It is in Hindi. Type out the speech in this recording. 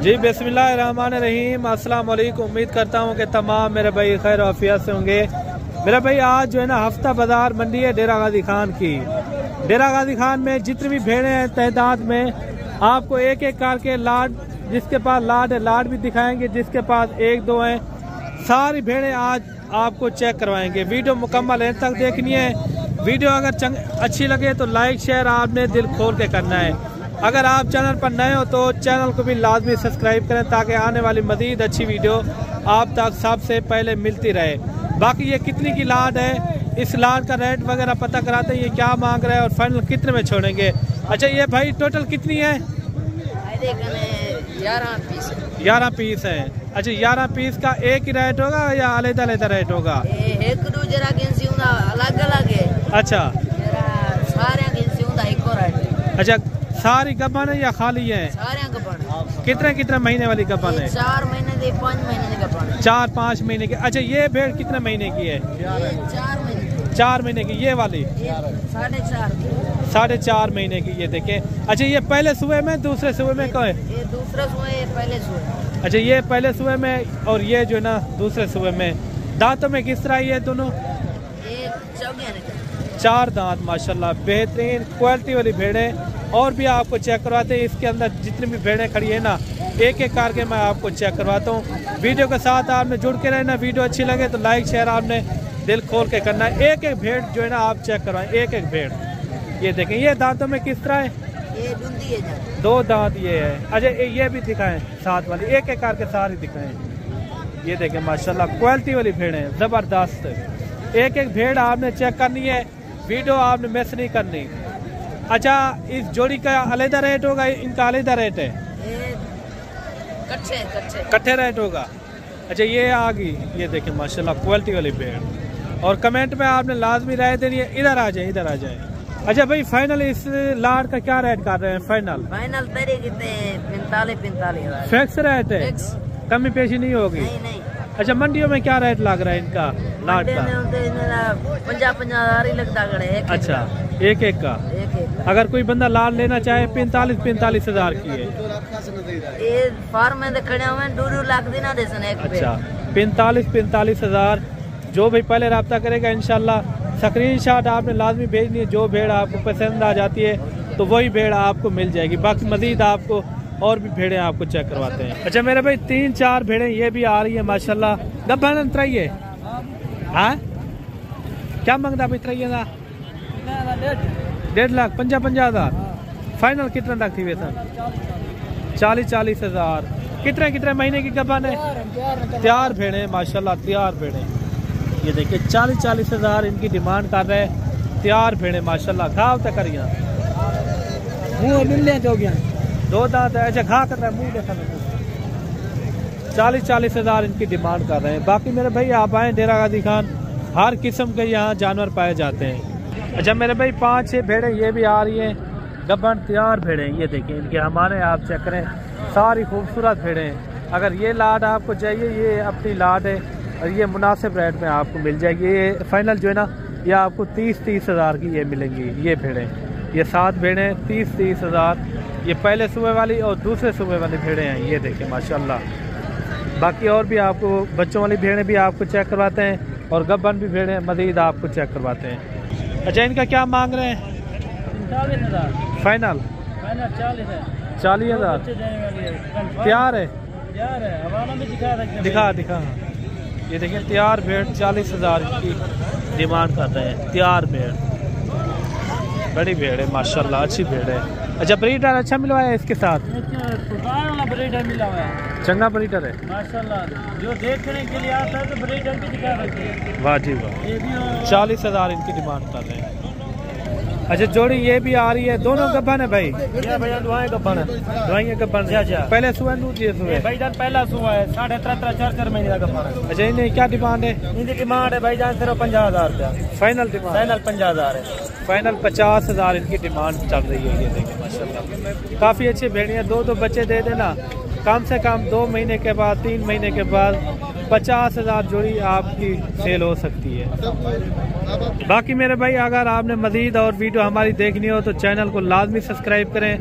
जी बिस्मिल्लाहिर्रहमानिर्रहीम। अस्सलाम वालेकुम। उम्मीद करता हूँ कि तमाम मेरे भाई खैर आफियत से होंगे। मेरा भाई आज जो है ना हफ्ता बाजार मंडी है डेरा गाजी खान की। डेरा गाजी खान में जितनी भी भेड़ें हैं तहदाद में आपको एक एक करके लाड, जिसके पास लाड है लाड भी दिखाएंगे, जिसके पास एक दो हैं सारी भेड़ें आज आपको चेक करवाएंगे। वीडियो मुकम्मल एंड तक देखनी है। वीडियो अगर अच्छी लगे तो लाइक शेयर आपने दिल खोल के करना है। अगर आप चैनल पर नए हो तो चैनल को भी लाजमी सब्सक्राइब करें ताकि आने वाली मजीद अच्छी वीडियो आप तक सबसे पहले मिलती रहे। बाकी ये कितनी की लाड है, इस लाड का रेट वगैरह पता कराते हैं, ये क्या मांग रहा है और फाइनल कितने में छोड़ेंगे। अच्छा ये भाई टोटल कितनी है? 11 पीस है। अच्छा 11 पीस का एक ही रेट होगा या अलग-अलग रेट होगा? अलग अलग है। अच्छा अच्छा सारी गब्बन है या खाली है? कितने महीने वाली गब्बन है? 4 महीने की 5 महीने की गब्बन है। 4-5 महीने की। अच्छा ये भेड़ कितने महीने की है? 4 महीने की। ये वाली 4.5 महीने की। ये देखें। अच्छा ये पहले सुबह में दूसरे सुबह में कौन है? ये दूसरा सुबह पहले सुबह। अच्छा ये पहले सुबह में और ये जो है ना दूसरे सुबह में। दांतों में किस तरह ये दोनों? 4 दांत माशाल्लाह, बेहतरीन क्वालिटी वाली भेड़ें। और भी आपको चेक करवाते हैं। इसके अंदर जितनी भी भेड़ें खड़ी है ना एक एक करके मैं आपको चेक करवाता हूँ। वीडियो के साथ आपने जुड़ के रहना। वीडियो अच्छी लगे तो लाइक शेयर आपने दिल खोल के करना है। एक एक भेड़ जो है ना आप चेक करवाएं, एक एक भेड़। ये देखें ये दांतों में किस तरह है? ये दूंदी है। 2 दांत ये है। अच्छा ये भी दिखाएं साथ वाली, एक एक करके सारी दिखाएं। ये देखें माशाल्लाह क्वालिटी वाली भेड़ है, जबरदस्त। एक एक भेड़ आपने चेक करनी है, वीडियो आपने मिस नहीं करनी। अच्छा इस जोड़ी का अलग रेट होगा, इनका अलग रेट है? कट्ठे रेट होगा। अच्छा ये आ गई, ये देखें माशाल्लाह क्वालिटी वाली भेड़। और कमेंट में आपने लाजमी राय देनी है। इधर आ जाए, इधर आ जाए। अच्छा भाई फाइनल इस लाड का क्या रेट कर रहे हैं? फाइनल तेरे कितने? 45 फिक्स रेट है, कमी पेशी नहीं होगी? नहीं। अच्छा मंडियों में क्या रेट लग रहा है इनका लाड का? 50 हज़ार ही लगता है। अच्छा एक एक का। अगर कोई बंदा लाड लेना चाहे 45 हज़ार की है। ये फार्म में खड़े हुए 2 लाख देना दे सने। अच्छा 45 हज़ार। जो भी पहले रब्ता करेगा इंशाल्लाह स्क्रीनशॉट आपने लाजमी भेजनी है। जो भेड़ आपको पसंद आ जाती है तो वही भेड़ आपको मिल जाएगी। बाकी मजीद आपको और भी भेड़ें आपको चेक करवाते हैं। अच्छा मेरे भाई 3-4 भेड़ें ये भी आ रही है माशाल्लाह। गब्बन अंतराइए हाँ क्या मांगता भाई? त्रइए ना 1.5 लाख 50 हज़ार। फाइनल कितना तक थी वेतन? 40 हज़ार। कितने महीने की गब्बन है? तैयार भेड़ें माशाल्लाह, तैयार भेड़ें। ये देखिए 40 हज़ार इनकी डिमांड कर रहे हैं। तैयार भेड़ें माशाल्लाह। घाव तक करिए मुँह मिलने हो गया 2 दांत है। अच्छा घा कर रहा है, मुँह देखा 40 हज़ार इनकी डिमांड कर रहे हैं। बाकी मेरे भाई आप आए डेरा गाजी खान, हर किस्म के यहाँ जानवर पाए जाते हैं। अच्छा मेरे भाई 5-6 भेड़ें ये भी आ रही हैं गब्बन, तैयार भेड़ें। ये देखिए इनके हमारे आप चेक करें, सारी खूबसूरत भेड़ें। अगर ये लाड आपको चाहिए, ये अपनी लाड है और ये मुनासिब रेट में आपको मिल जाएगी। ये फाइनल जो है ना ये आपको 30 हज़ार की ये मिलेंगी। ये भेड़ें, ये 7 भेड़ें 30 हज़ार। ये पहले सुबह वाली और दूसरे सुबह वाली भेड़ें हैं। ये देखिए माशाल्लाह। बाकी और भी आपको बच्चों वाली भेड़ें भी आपको चेक करवाते हैं और गब्बन भी भेड़ें मज़ीद आपको चेक करवाते हैं। अच्छा इनका क्या मांग रहे हैं? 40 हज़ार फाइनल 40 हज़ार। तैयार है? दिखा ये देखिए तैयार भेड़ 40 हज़ार की डिमांड कर रहे हैं। तैयार भेड़, बड़ी भेड़ है माशाल्लाह, अच्छी भेड़ है। अच्छा ब्रीडर अच्छा मिलवा है इसके साथ? ब्रीडर मिला हुआ है, चंगा ब्रीडर है माशाल्लाह। जो देखने के लिए आता है तो ब्रीडर भी दिखा रखी है। वाह जी वाह। 40 हज़ार इनकी डिमांड कर रहे हैं। अच्छा जोड़ी ये भी आ रही है, दोनों गब्बन है भाई? दवाई गब्बन पहले सुबह पहला सुबह है 3.5-4 महीने का गब्बन है। अच्छा इन्हें क्या डिमांड है? इनकी डिमांड है भाईजान सिर्फ 50 हज़ार रुपया। फाइनल 50 हज़ार है। फाइनल 50 हज़ार इनकी डिमांड चल रही है। ये देखिए माशाल्लाह काफ़ी अच्छी भेड़ियाँ। 2 बच्चे दे देना, कम से कम 2 महीने के बाद 3 महीने के बाद 50 हज़ार जोड़ी आपकी सेल हो सकती है। बाकी मेरे भाई अगर आपने मज़ीद और वीडियो हमारी देखनी हो तो चैनल को लाजमी सब्सक्राइब करें